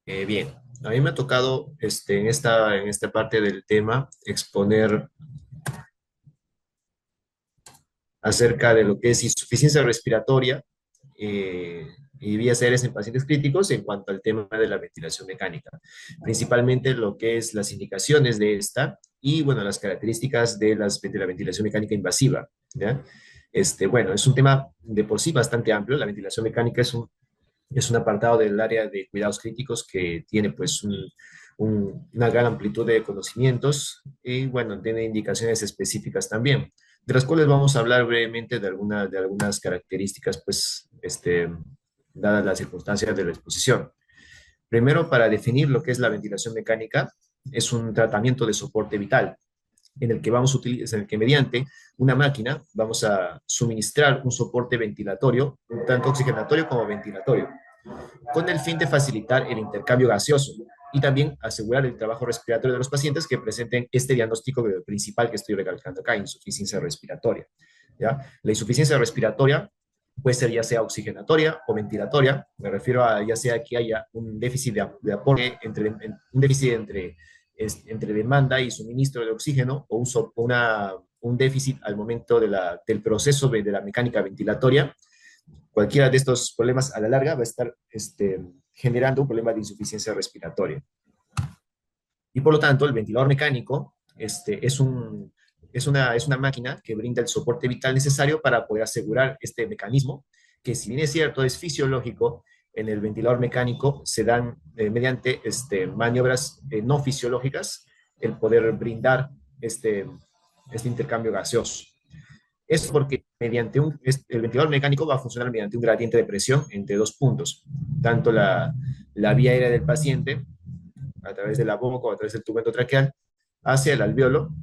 Bien, a mí me ha tocado en esta parte del tema exponer acerca de lo que es insuficiencia respiratoria eh, y vías aéreas en pacientes críticos en cuanto al tema de la ventilación mecánica, principalmente lo que es las indicaciones de esta y, bueno, las características de la ventilación mecánica invasiva, ¿ya? Bueno, es un tema de por sí bastante amplio. La ventilación mecánica es un apartado del área de cuidados críticos que tiene pues una gran amplitud de conocimientos y bueno, tiene indicaciones específicas también, de las cuales vamos a hablar brevemente de algunas características pues dadas las circunstancias de la exposición. Primero, para definir lo que es la ventilación mecánica, es un tratamiento de soporte vital en el que vamos a utilizar, en el que mediante una máquina vamos a suministrar un soporte ventilatorio, un tanto oxigenatorio como ventilatorio, con el fin de facilitar el intercambio gaseoso y también asegurar el trabajo respiratorio de los pacientes que presenten este diagnóstico principal que estoy recalcando acá, insuficiencia respiratoria. ¿Ya? La insuficiencia respiratoria puede ser ya sea oxigenatoria o ventilatoria, me refiero a ya sea que haya un déficit de aporte, un déficit entre demanda y suministro de oxígeno o un déficit al momento del proceso de la mecánica ventilatoria. Cualquiera de estos problemas a la larga va a estar generando un problema de insuficiencia respiratoria. Y por lo tanto, el ventilador mecánico es una máquina que brinda el soporte vital necesario para poder asegurar este mecanismo, que si bien es cierto, es fisiológico. En el ventilador mecánico se dan mediante maniobras no fisiológicas el poder brindar este intercambio gaseoso. Es porque el ventilador mecánico va a funcionar mediante un gradiente de presión entre dos puntos, tanto la vía aérea del paciente, a través de la boca o a través del tubo endotraqueal, hacia el alveolo,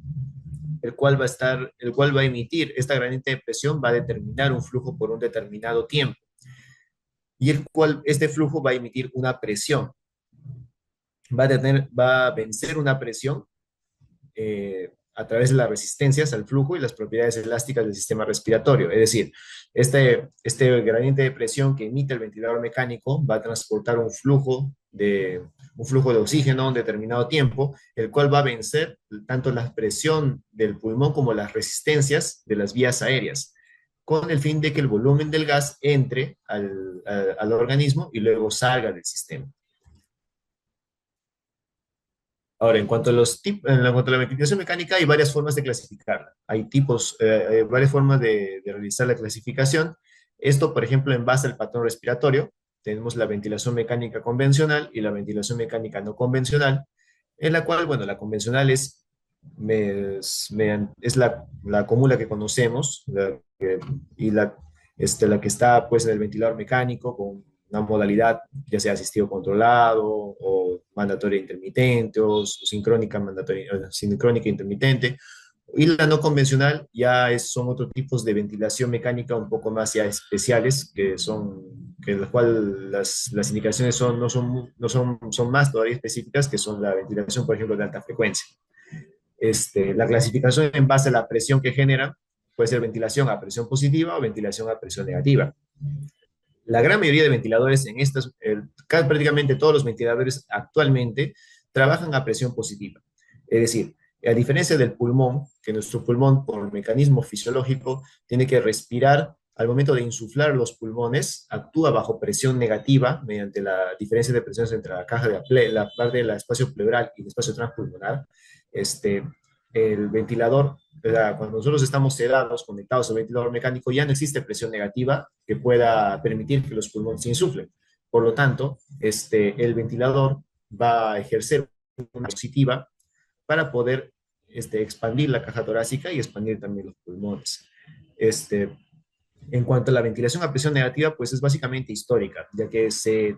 el cual va a emitir esta gradiente de presión, va a determinar un flujo por un determinado tiempo, y este flujo va a emitir una presión, va a vencer una presión a través de las resistencias al flujo y las propiedades elásticas del sistema respiratorio. Es decir, este gradiente de presión que emite el ventilador mecánico va a transportar un flujo de oxígeno a un determinado tiempo, el cual va a vencer tanto la presión del pulmón como las resistencias de las vías aéreas, con el fin de que el volumen del gas entre al organismo y luego salga del sistema. Ahora, en cuanto a la ventilación mecánica, hay varias formas de clasificarla. Hay varias formas de realizar la clasificación. Esto, por ejemplo, en base al patrón respiratorio, tenemos la ventilación mecánica convencional y la ventilación mecánica no convencional, en la cual, bueno, la convencional es la común, la que conocemos, y la que está pues en el ventilador mecánico con una modalidad, ya sea asistido controlado o mandatoria intermitente o sincrónica intermitente. Y la no convencional son otros tipos de ventilación mecánica un poco más ya especiales, que en las cuales las indicaciones no son más todavía específicas, que son la ventilación, por ejemplo, de alta frecuencia. La clasificación en base a la presión que genera puede ser ventilación a presión positiva o ventilación a presión negativa. La gran mayoría de ventiladores prácticamente todos los ventiladores actualmente trabajan a presión positiva. Es decir, a diferencia del pulmón, que nuestro pulmón por mecanismo fisiológico tiene que respirar al momento de insuflar los pulmones, actúa bajo presión negativa mediante la diferencia de presiones entre la parte del espacio pleural y el espacio transpulmonar. Este, el ventilador, cuando nosotros estamos sedados, conectados al ventilador mecánico, ya no existe presión negativa que pueda permitir que los pulmones se insuflen. Por lo tanto, el ventilador va a ejercer una positiva para poder expandir la caja torácica y expandir también los pulmones. Este, en cuanto a la ventilación a presión negativa, pues es básicamente histórica, ya que se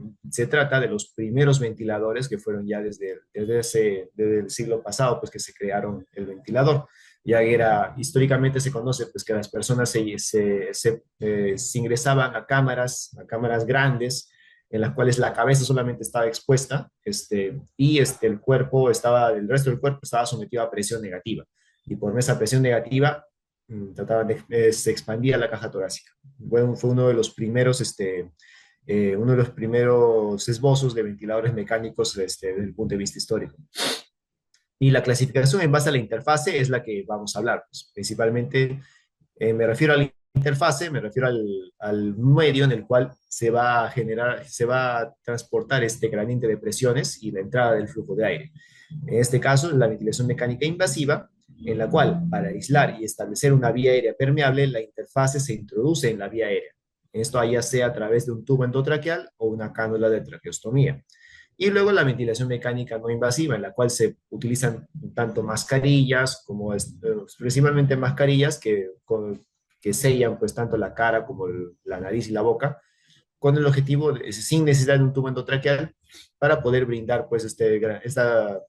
trata de los primeros ventiladores que fueron ya desde el siglo pasado, pues que se crearon el ventilador. Históricamente se conoce pues que las personas se ingresaban a cámaras grandes, en las cuales la cabeza solamente estaba expuesta, y el resto del cuerpo estaba sometido a presión negativa. Y por esa presión negativa, se expandía la caja torácica. Bueno, fue uno de los primeros uno de los primeros esbozos de ventiladores mecánicos desde el punto de vista histórico. Y la clasificación en base a la interfase es la que vamos a hablar, pues. Principalmente me refiero a la interfase, me refiero al medio en el cual se va a generar, se va a transportar este gradiente de presiones y la entrada del flujo de aire. En este caso, la ventilación mecánica invasiva, en la cual, para aislar y establecer una vía aérea permeable, la interfase se introduce en la vía aérea. Esto ya sea a través de un tubo endotraqueal o una cánula de traqueostomía. Y luego la ventilación mecánica no invasiva, en la cual se utilizan tanto mascarillas como principalmente mascarillas que sellan pues tanto la cara como la nariz y la boca, con el objetivo, sin necesidad de un tubo endotraqueal, para poder brindar pues esta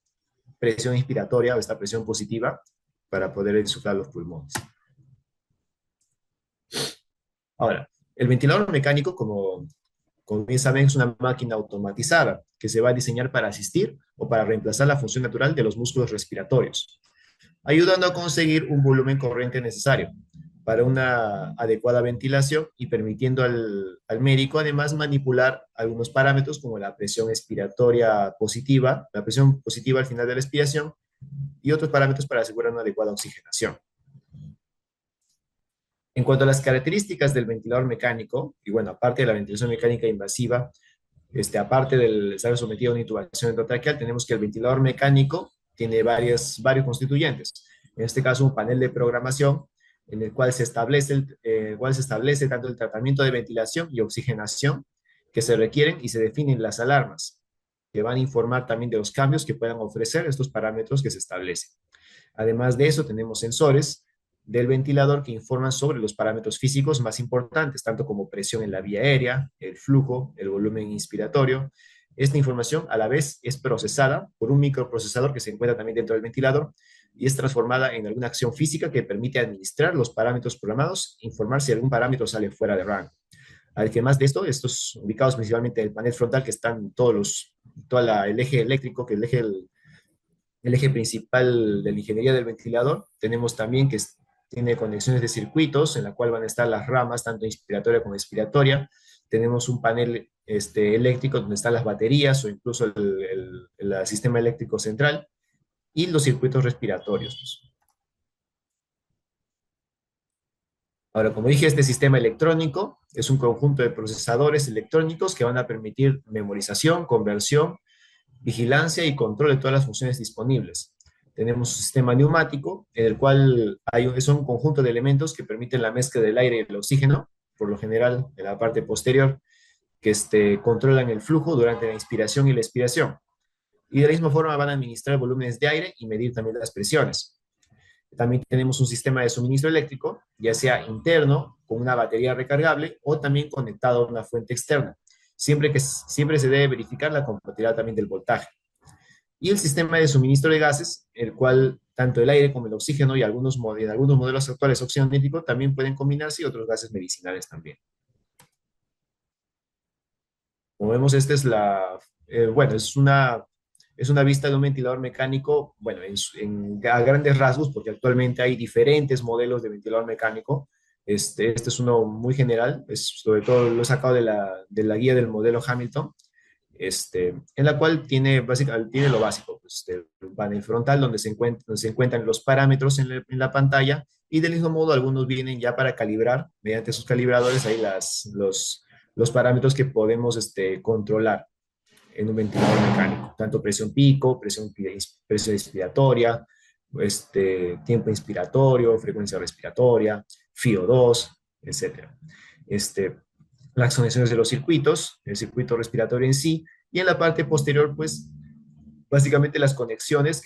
presión inspiratoria o esta presión positiva para poder insuflar los pulmones. Ahora, el ventilador mecánico, como bien saben, es una máquina automatizada que se va a diseñar para asistir o para reemplazar la función natural de los músculos respiratorios, ayudando a conseguir un volumen corriente necesario para una adecuada ventilación y permitiendo al médico además manipular algunos parámetros como la presión expiratoria positiva, la presión positiva al final de la expiración y otros parámetros para asegurar una adecuada oxigenación. En cuanto a las características del ventilador mecánico, y bueno, aparte de la ventilación mecánica invasiva, aparte del estar sometido a una intubación endotraqueal, tenemos que el ventilador mecánico tiene varios constituyentes. En este caso, un panel de programación en el cual cual se establece tanto el tratamiento de ventilación y oxigenación que se requieren y se definen las alarmas, que van a informar también de los cambios que puedan ofrecer estos parámetros que se establecen. Además de eso, tenemos sensores del ventilador que informan sobre los parámetros físicos más importantes, tanto como presión en la vía aérea, el flujo, el volumen inspiratorio. Esta información a la vez es procesada por un microprocesador que se encuentra también dentro del ventilador y es transformada en alguna acción física que permite administrar los parámetros programados, informar si algún parámetro sale fuera de rango. Además de esto, estos ubicados principalmente en el panel frontal, que están el eje eléctrico, que es el eje principal de la ingeniería del ventilador. Tenemos también que tiene conexiones de circuitos en la cual van a estar las ramas, tanto inspiratoria como expiratoria. Tenemos un panel eléctrico donde están las baterías o incluso el sistema eléctrico central y los circuitos respiratorios. Ahora, como dije, este sistema electrónico es un conjunto de procesadores electrónicos que van a permitir memorización, conversión, vigilancia y control de todas las funciones disponibles. Tenemos un sistema neumático, en el cual es un conjunto de elementos que permiten la mezcla del aire y el oxígeno, por lo general en la parte posterior, que controlan el flujo durante la inspiración y la expiración. Y de la misma forma van a administrar volúmenes de aire y medir también las presiones. También tenemos un sistema de suministro eléctrico, ya sea interno, con una batería recargable, o también conectado a una fuente externa. Siempre se debe verificar la compatibilidad también del voltaje. Y el sistema de suministro de gases, el cual tanto el aire como el oxígeno y en algunos modelos actuales oxigénico también pueden combinarse y otros gases medicinales también. Como vemos, esta es bueno, es una vista de un ventilador mecánico, bueno, a grandes rasgos, porque actualmente hay diferentes modelos de ventilador mecánico. Este es uno muy general, sobre todo lo he sacado de la guía del modelo Hamilton, en la cual tiene lo básico, pues, un panel frontal donde se encuentran los parámetros en la pantalla y del mismo modo algunos vienen ya para calibrar, mediante sus calibradores, ahí los parámetros que podemos controlar en un ventilador mecánico, tanto presión pico, presión inspiratoria, tiempo inspiratorio, frecuencia respiratoria, FIO2, etcétera. Las conexiones de los circuitos, el circuito respiratorio en sí, y en la parte posterior, pues, básicamente las conexiones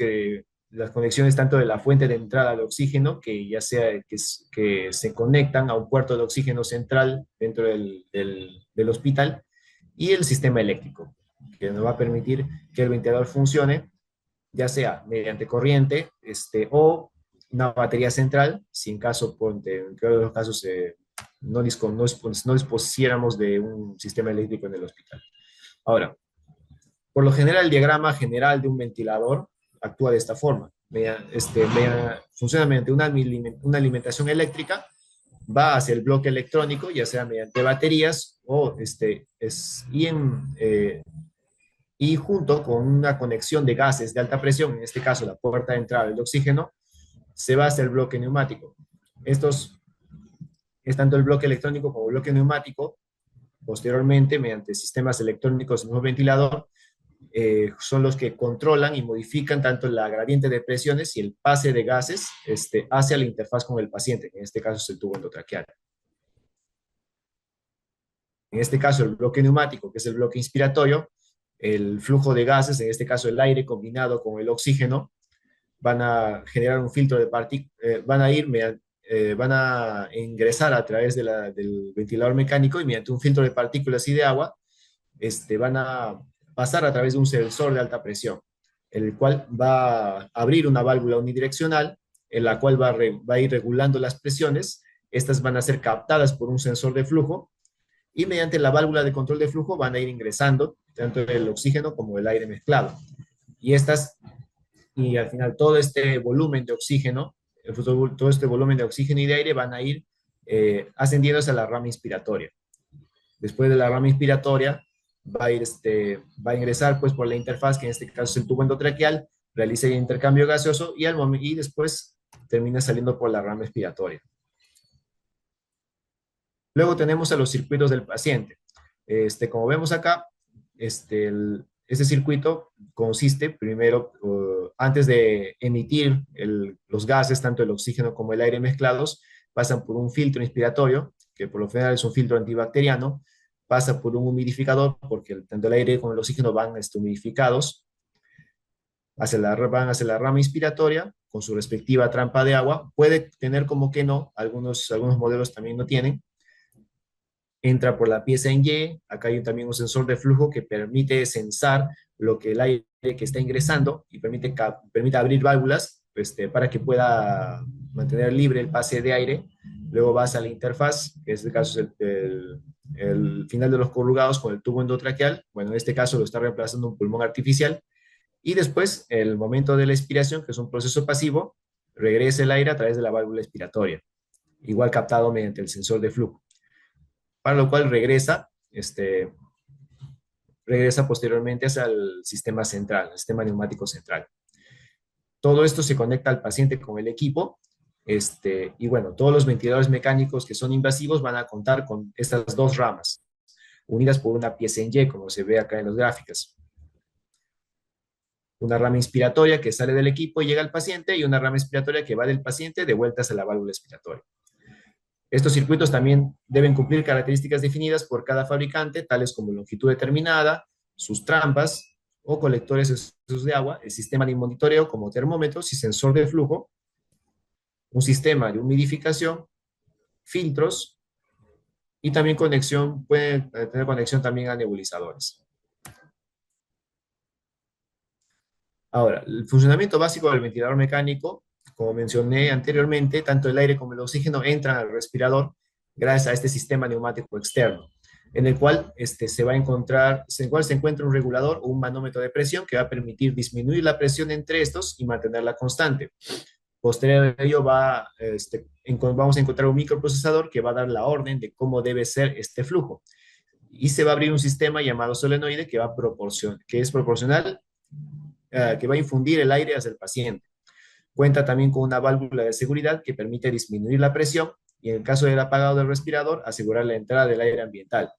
tanto de la fuente de entrada de oxígeno, que ya sea que se conectan a un puerto de oxígeno central dentro del hospital, y el sistema eléctrico, que nos va a permitir que el ventilador funcione, ya sea mediante corriente, o una batería central, si en caso, en los casos, no dispusiéramos de un sistema eléctrico en el hospital. Ahora, por lo general, el diagrama general de un ventilador actúa de esta forma. Funciona mediante una alimentación eléctrica va hacia el bloque electrónico, ya sea mediante baterías o y junto con una conexión de gases de alta presión, en este caso la puerta de entrada del oxígeno, se va hacia el bloque neumático. Estos es tanto el bloque electrónico como el bloque neumático. Posteriormente, mediante sistemas electrónicos del mismo ventilador, son los que controlan y modifican tanto la gradiente de presiones y el pase de gases hacia la interfaz con el paciente, en este caso es el tubo endotraqueal. En este caso, el bloque neumático, que es el bloque inspiratorio, el flujo de gases, en este caso el aire combinado con el oxígeno, van a generar un filtro de partículas, van a ingresar a través del ventilador mecánico y mediante un filtro de partículas y de agua, van a pasar a través de un sensor de alta presión, el cual va a abrir una válvula unidireccional, en la cual va a ir regulando las presiones. Estas van a ser captadas por un sensor de flujo y mediante la válvula de control de flujo van a ir ingresando tanto el oxígeno como el aire mezclado. Y y al final todo este volumen de oxígeno, todo este volumen de oxígeno y de aire van a ir ascendiendo hacia la rama inspiratoria. Después de la rama inspiratoria va a ingresar pues por la interfaz, que en este caso es el tubo endotraqueal, realiza el intercambio gaseoso y después termina saliendo por la rama expiratoria. Luego tenemos a los circuitos del paciente. Como vemos acá, este circuito consiste primero, antes de emitir los gases, tanto el oxígeno como el aire mezclados, pasan por un filtro inspiratorio, que por lo general es un filtro antibacteriano, pasa por un humidificador, porque tanto el aire como el oxígeno van humidificados, van hacia la rama inspiratoria, con su respectiva trampa de agua. Puede tener como que no, algunos modelos también no tienen. Entra por la pieza en Y, acá hay también un sensor de flujo que permite sensar lo que el aire que está ingresando y permite abrir válvulas para que pueda mantener libre el pase de aire. Luego vas a la interfaz, que en este caso es el final de los corrugados con el tubo endotraqueal. Bueno, en este caso lo está reemplazando un pulmón artificial. Y después, el momento de la expiración, que es un proceso pasivo, regresa el aire a través de la válvula expiratoria, igual captado mediante el sensor de flujo, para lo cual regresa posteriormente hacia el sistema central, el sistema neumático central. Todo esto se conecta al paciente con el equipo, y bueno, todos los ventiladores mecánicos que son invasivos van a contar con estas dos ramas, unidas por una pieza en Y, como se ve acá en las gráficas. Una rama inspiratoria que sale del equipo y llega al paciente, y una rama expiratoria que va del paciente de vuelta hacia la válvula expiratoria. Estos circuitos también deben cumplir características definidas por cada fabricante, tales como longitud determinada, sus trampas o colectores de agua, el sistema de monitoreo como termómetros y sensor de flujo, un sistema de humidificación, filtros y también pueden tener conexión también a nebulizadores. Ahora, el funcionamiento básico del ventilador mecánico, como mencioné anteriormente, tanto el aire como el oxígeno entran al respirador gracias a este sistema neumático externo, en el cual se encuentra un regulador o un manómetro de presión que va a permitir disminuir la presión entre estos y mantenerla constante. Posterior a ello vamos a encontrar un microprocesador que va a dar la orden de cómo debe ser este flujo. Y se va a abrir un sistema llamado solenoide que es proporcional, que va a infundir el aire hacia el paciente. Cuenta también con una válvula de seguridad que permite disminuir la presión y, en el caso del apagado del respirador, asegurar la entrada del aire ambiental.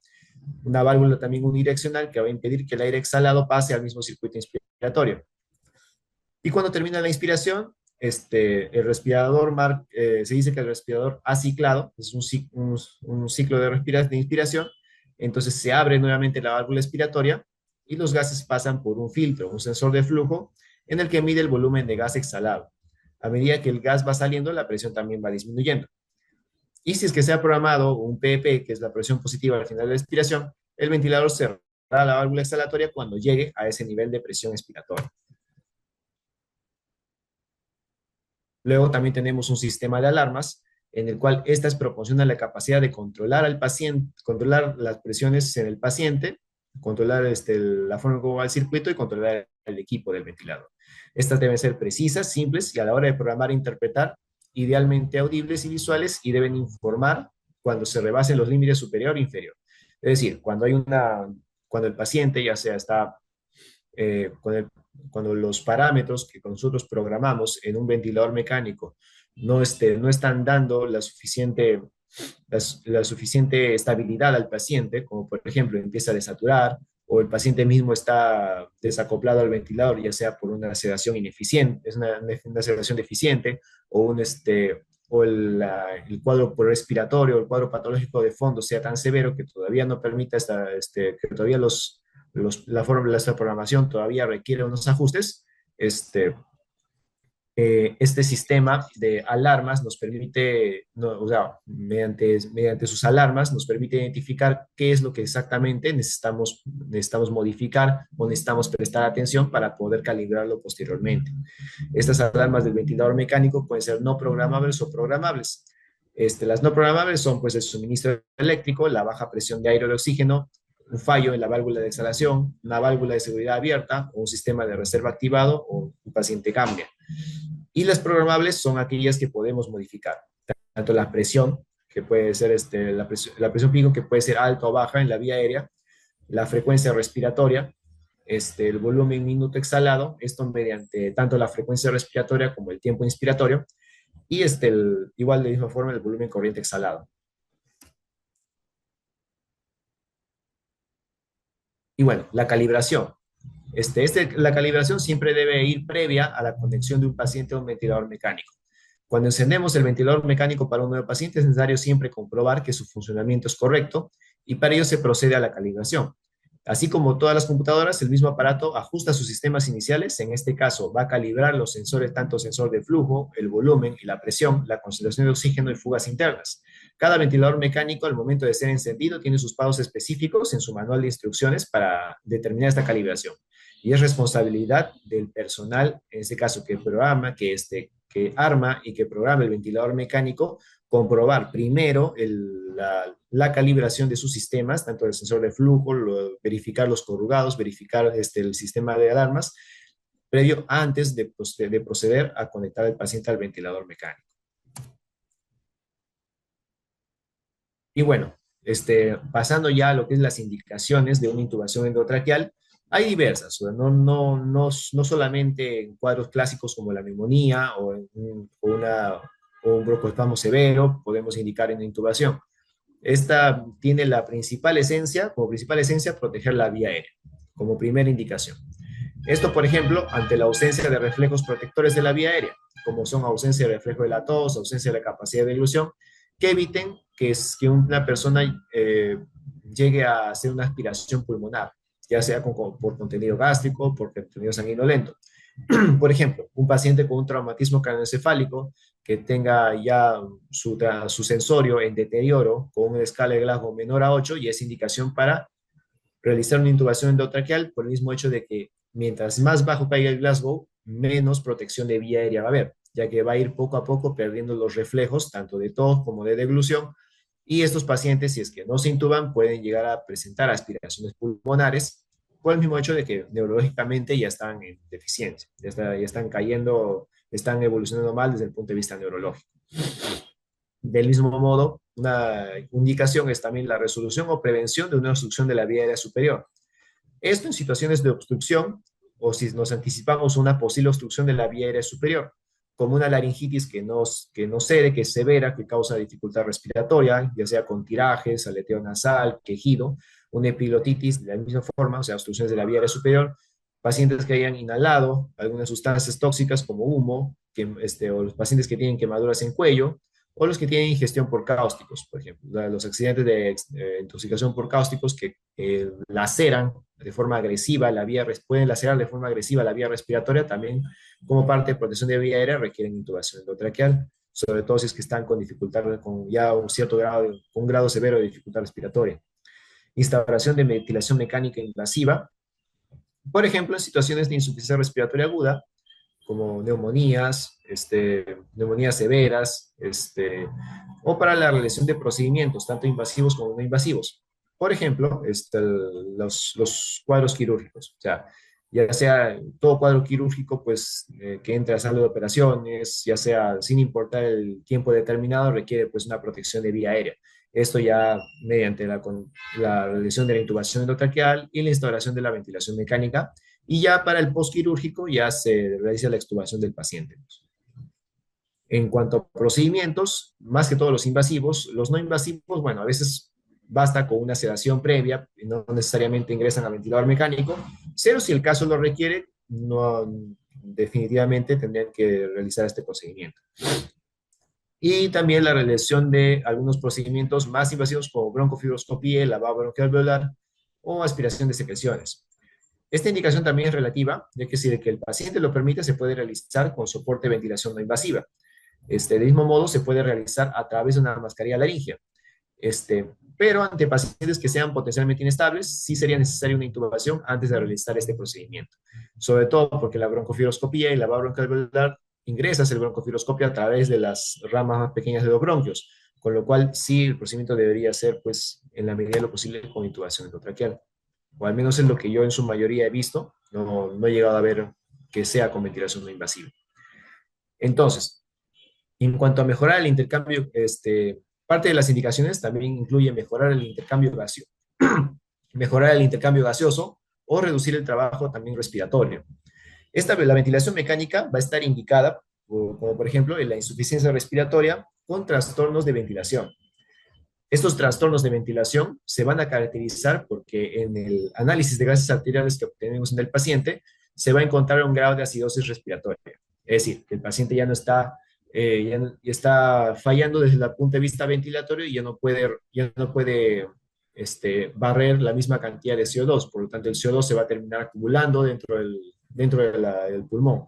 Una válvula también unidireccional que va a impedir que el aire exhalado pase al mismo circuito inspiratorio. Y cuando termina la inspiración, el respirador, se dice que el respirador ha ciclado, es un ciclo de inspiración, entonces se abre nuevamente la válvula expiratoria y los gases pasan por un filtro, un sensor de flujo, en el que mide el volumen de gas exhalado. A medida que el gas va saliendo, la presión también va disminuyendo. Y si es que se ha programado un PEP, que es la presión positiva al final de la expiración, el ventilador cerrará la válvula exhalatoria cuando llegue a ese nivel de presión expiratoria. Luego también tenemos un sistema de alarmas, en el cual estas proporcionan la capacidad de controlar al paciente, controlar las presiones en el paciente, controlar la forma como va el circuito y controlar el equipo del ventilador. Estas deben ser precisas, simples y a la hora de programar e interpretar idealmente audibles y visuales y deben informar cuando se rebasen los límites superior e inferior. Es decir, cuando el paciente ya sea está con cuando los parámetros que nosotros programamos en un ventilador mecánico no están dando la suficiente estabilidad al paciente, como por ejemplo empieza a desaturar o el paciente mismo está desacoplado al ventilador, ya sea por una sedación ineficiente, es una sedación deficiente o el cuadro respiratorio, el cuadro patológico de fondo sea tan severo que todavía no permita que todavía esta programación todavía requiere unos ajustes. Este sistema de alarmas nos permite, no, o sea, mediante sus alarmas, nos permite identificar qué es lo que exactamente necesitamos modificar o necesitamos prestar atención para poder calibrarlo posteriormente. Estas alarmas del ventilador mecánico pueden ser no programables o programables. Las no programables son pues el suministro eléctrico, la baja presión de aire o de oxígeno, un fallo en la válvula de exhalación, una válvula de seguridad abierta o un sistema de reserva activado o un paciente cambia. Y las programables son aquellas que podemos modificar, tanto la presión, que puede ser la presión pico, que puede ser alta o baja en la vía aérea, la frecuencia respiratoria, el volumen minuto exhalado, esto mediante tanto la frecuencia respiratoria como el tiempo inspiratorio, y igual de misma forma el volumen corriente exhalado. Y bueno, la calibración. La calibración siempre debe ir previa a la conexión de un paciente a un ventilador mecánico. Cuando encendemos el ventilador mecánico para un nuevo paciente es necesario siempre comprobar que su funcionamiento es correcto y para ello se procede a la calibración. Así como todas las computadoras, el mismo aparato ajusta sus sistemas iniciales. En este caso, va a calibrar los sensores, tanto sensor de flujo, el volumen y la presión, la concentración de oxígeno y fugas internas. Cada ventilador mecánico, al momento de ser encendido, tiene sus pasos específicos en su manual de instrucciones para determinar esta calibración. Y es responsabilidad del personal, en este caso, que programa, que arma y que programa el ventilador mecánico, comprobar primero la calibración de sus sistemas, tanto el sensor de flujo, verificar los corrugados, verificar el sistema de alarmas, previo antes de proceder a conectar al paciente al ventilador mecánico. Y bueno, pasando ya a lo que es las indicaciones de una intubación endotraqueal, hay diversas, no solamente en cuadros clásicos como la neumonía o un broncoespasmo severo, podemos indicar en la intubación. Esta tiene como principal esencia, proteger la vía aérea, como primera indicación. Esto, por ejemplo, ante la ausencia de reflejos protectores de la vía aérea, como son ausencia de reflejo de la tos, ausencia de la capacidad de dilución, que eviten que una persona llegue a hacer una aspiración pulmonar, ya sea por contenido gástrico, por contenido sanguinolento. Por ejemplo, un paciente con un traumatismo craneoencefálico que tenga ya su sensorio en deterioro con una escala de Glasgow menor a 8 y es indicación para realizar una intubación endotraqueal por el mismo hecho de que mientras más bajo caiga el Glasgow, menos protección de vía aérea va a haber, ya que va a ir poco a poco perdiendo los reflejos, tanto de tos como de deglución, y estos pacientes, si es que no se intuban, pueden llegar a presentar aspiraciones pulmonares por el mismo hecho de que neurológicamente ya están en deficiencia, ya están cayendo, están evolucionando mal desde el punto de vista neurológico. Del mismo modo, una indicación es también la resolución o prevención de una obstrucción de la vía aérea superior. Esto en situaciones de obstrucción o si nos anticipamos una posible obstrucción de la vía aérea superior, como una laringitis que no cede, que es severa, que causa dificultad respiratoria, ya sea con tirajes, aleteo nasal, quejido, una epilotitis de la misma forma, o sea, obstrucciones de la vía aérea superior, pacientes que hayan inhalado algunas sustancias tóxicas como humo, o los pacientes que tienen quemaduras en cuello, o los que tienen ingestión por cáusticos, por ejemplo, los accidentes de intoxicación por cáusticos que laceran de forma agresiva pueden lacerar de forma agresiva la vía respiratoria, también como parte de protección de vía aérea requieren intubación endotraqueal, sobre todo si es que están con dificultad, con ya un cierto grado, un grado severo de dificultad respiratoria. Instauración de ventilación mecánica invasiva, por ejemplo, en situaciones de insuficiencia respiratoria aguda, como neumonías severas, o para la realización de procedimientos, tanto invasivos como no invasivos. Por ejemplo, los cuadros quirúrgicos. O sea, ya sea todo cuadro quirúrgico, pues que entre a sala de operaciones, ya sea sin importar el tiempo determinado, requiere pues una protección de vía aérea. Esto ya mediante la realización de la intubación endotraqueal y la instauración de la ventilación mecánica. Y ya para el postquirúrgico ya se realiza la extubación del paciente. En cuanto a procedimientos, más que todos los no invasivos, bueno, a veces basta con una sedación previa, y no necesariamente ingresan a ventilador mecánico, pero si el caso lo requiere, no, definitivamente tendrían que realizar este procedimiento. Y también la realización de algunos procedimientos más invasivos como broncofibroscopía, lavado bronquial alveolar o aspiración de secreciones. Esta indicación también es relativa, ya que si de que el paciente lo permite, se puede realizar con soporte de ventilación no invasiva. De mismo modo, se puede realizar a través de una mascarilla laringea. Pero ante pacientes que sean potencialmente inestables, sí sería necesaria una intubación antes de realizar este procedimiento. Sobre todo porque la broncofibroscopía y la broncoalveolar ingresas el broncofiroscopio a través de las ramas más pequeñas de los bronquios, con lo cual sí el procedimiento debería ser, pues, en la medida de lo posible con intubación endotraqueal. O al menos es lo que yo en su mayoría he visto, no he llegado a ver que sea con ventilación no invasiva. Entonces, en cuanto a mejorar el intercambio, parte de las indicaciones también incluye mejorar el intercambio gaseoso, mejorar el intercambio gaseoso o reducir el trabajo también respiratorio. La ventilación mecánica va a estar indicada, como por ejemplo, en la insuficiencia respiratoria con trastornos de ventilación. Estos trastornos de ventilación se van a caracterizar porque en el análisis de gases arteriales que obtenemos en el paciente se va a encontrar un grado de acidosis respiratoria. Es decir, que el paciente ya está fallando desde el punto de vista ventilatorio y ya no puede barrer la misma cantidad de CO2. Por lo tanto, el CO2 se va a terminar acumulando dentro del pulmón.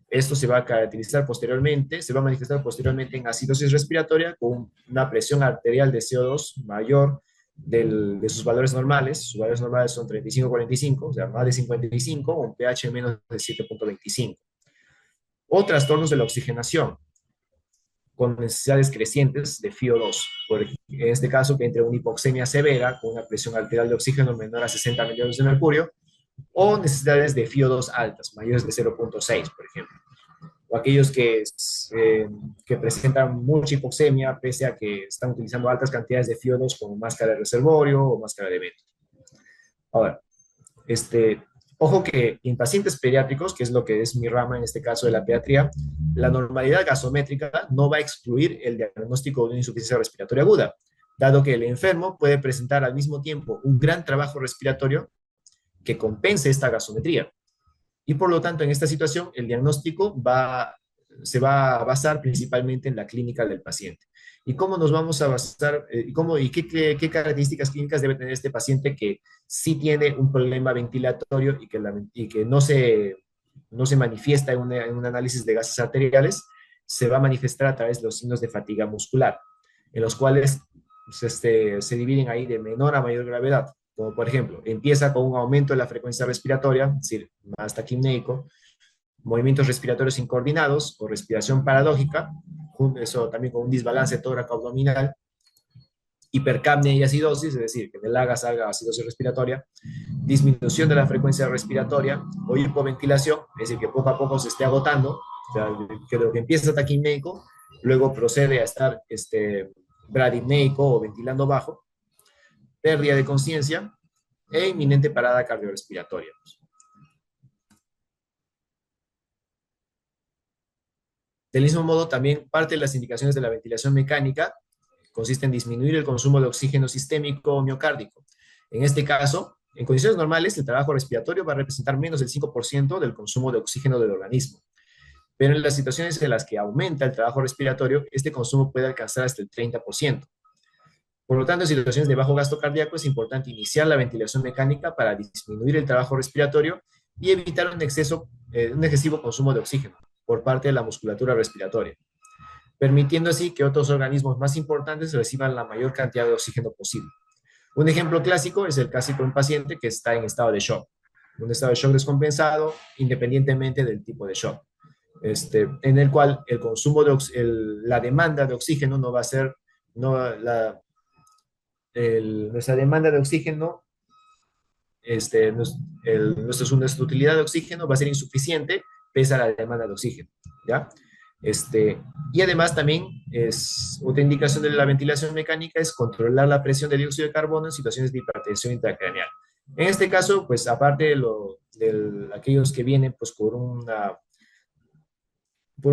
Esto se va a caracterizar posteriormente, se va a manifestar posteriormente en acidosis respiratoria con una presión arterial de CO2 mayor de sus valores normales. Sus valores normales son 35-45, o sea, más de 55, o un pH menos de 7.25. O trastornos de la oxigenación, con necesidades crecientes de FiO2. En este caso, que entre una hipoxemia severa, con una presión arterial de oxígeno menor a 60 millones de mercurio, o necesidades de FiO2 altas, mayores de 0.6, por ejemplo. O aquellos que presentan mucha hipoxemia, pese a que están utilizando altas cantidades de FiO2 como máscara de reservorio o máscara de vento. Ahora, ojo que en pacientes pediátricos, que es lo que es mi rama en este caso de la pediatría, la normalidad gasométrica no va a excluir el diagnóstico de una insuficiencia respiratoria aguda, dado que el enfermo puede presentar al mismo tiempo un gran trabajo respiratorio que compense esta gasometría. Y por lo tanto, en esta situación, el diagnóstico se va a basar principalmente en la clínica del paciente. ¿Y cómo nos vamos a basar? ¿Qué características clínicas debe tener este paciente que sí tiene un problema ventilatorio y que no se manifiesta en un análisis de gases arteriales? Se va a manifestar a través de los signos de fatiga muscular, en los cuales se dividen ahí de menor a mayor gravedad, como por ejemplo, empieza con un aumento de la frecuencia respiratoria, es decir, más taquipneico, movimientos respiratorios incoordinados o respiración paradójica, eso también con un desbalance tóraco-abdominal, hipercapnia y acidosis, es decir, que del AGA salga acidosis respiratoria, disminución de la frecuencia respiratoria o hipoventilación, es decir, que poco a poco se esté agotando, o sea, que lo que empieza taquipneico, luego procede a estar bradipneico o ventilando bajo, pérdida de conciencia e inminente parada cardiorrespiratoria. Del mismo modo, también parte de las indicaciones de la ventilación mecánica consiste en disminuir el consumo de oxígeno sistémico o miocárdico. En este caso, en condiciones normales, el trabajo respiratorio va a representar menos del 5% del consumo de oxígeno del organismo. Pero en las situaciones en las que aumenta el trabajo respiratorio, este consumo puede alcanzar hasta el 30%. Por lo tanto, en situaciones de bajo gasto cardíaco es importante iniciar la ventilación mecánica para disminuir el trabajo respiratorio y evitar un excesivo consumo de oxígeno por parte de la musculatura respiratoria, permitiendo así que otros organismos más importantes reciban la mayor cantidad de oxígeno posible. Un ejemplo clásico es el caso de un paciente que está en estado de shock, un estado de shock descompensado independientemente del tipo de shock, en el cual la demanda de oxígeno no va a ser, no, nuestra demanda de oxígeno nuestra utilidad de oxígeno va a ser insuficiente pese a la demanda de oxígeno, ¿ya? Este, y además también otra indicación de la ventilación mecánica es controlar la presión de dióxido de carbono en situaciones de hipertensión intracraneal. En este caso, pues aparte de aquellos que vienen pues por un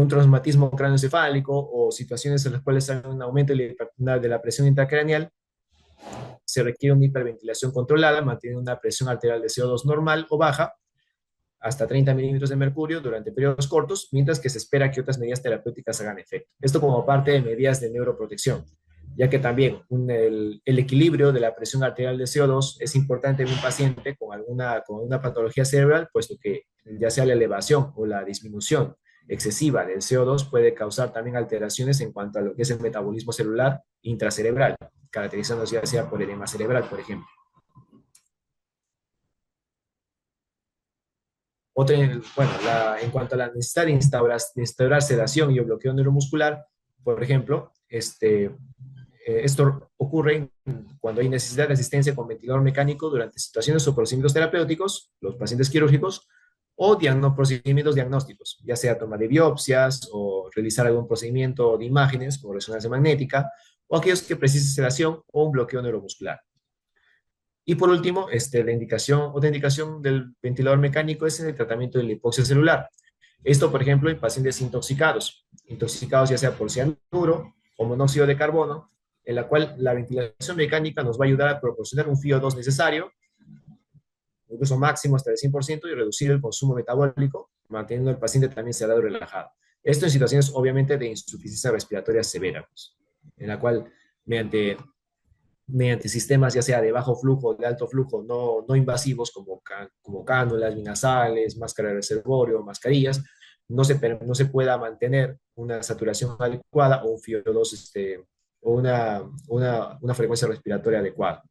traumatismo craneoencefálico o situaciones en las cuales hay un aumento de la presión intracraneal, se requiere una hiperventilación controlada, manteniendo una presión arterial de CO2 normal o baja hasta 30 milímetros de mercurio durante periodos cortos, mientras que se espera que otras medidas terapéuticas hagan efecto. Esto como parte de medidas de neuroprotección, ya que también el equilibrio de la presión arterial de CO2 es importante en un paciente con una patología cerebral, puesto que ya sea la elevación o la disminución excesiva del CO2 puede causar también alteraciones en cuanto a lo que es el metabolismo celular intracerebral, caracterizándose ya sea por edema cerebral, por ejemplo. Bueno, en cuanto a la necesidad de instaurar sedación y o bloqueo neuromuscular, por ejemplo, esto ocurre cuando hay necesidad de asistencia con ventilador mecánico durante situaciones o procedimientos terapéuticos, los pacientes quirúrgicos, o procedimientos diagnósticos, ya sea toma de biopsias o realizar algún procedimiento de imágenes como resonancia magnética, o aquellos que precisen sedación o un bloqueo neuromuscular. Y por último, otra indicación del ventilador mecánico es en el tratamiento de la hipoxia celular. Esto, por ejemplo, en pacientes intoxicados ya sea por cianuro o monóxido de carbono, en la cual la ventilación mecánica nos va a ayudar a proporcionar un FiO2 necesario, incluso máximo hasta el 100%, y reducir el consumo metabólico, manteniendo al paciente también sedado y relajado. Esto en situaciones, obviamente, de insuficiencia respiratoria severa, pues, en la cual, mediante sistemas ya sea de bajo flujo o de alto flujo no invasivos como cánulas binasales, máscara de reservorio, mascarillas, no se pueda mantener una saturación adecuada o un FiO2 o una frecuencia respiratoria adecuada.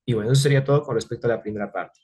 Y bueno, eso sería todo con respecto a la primera parte.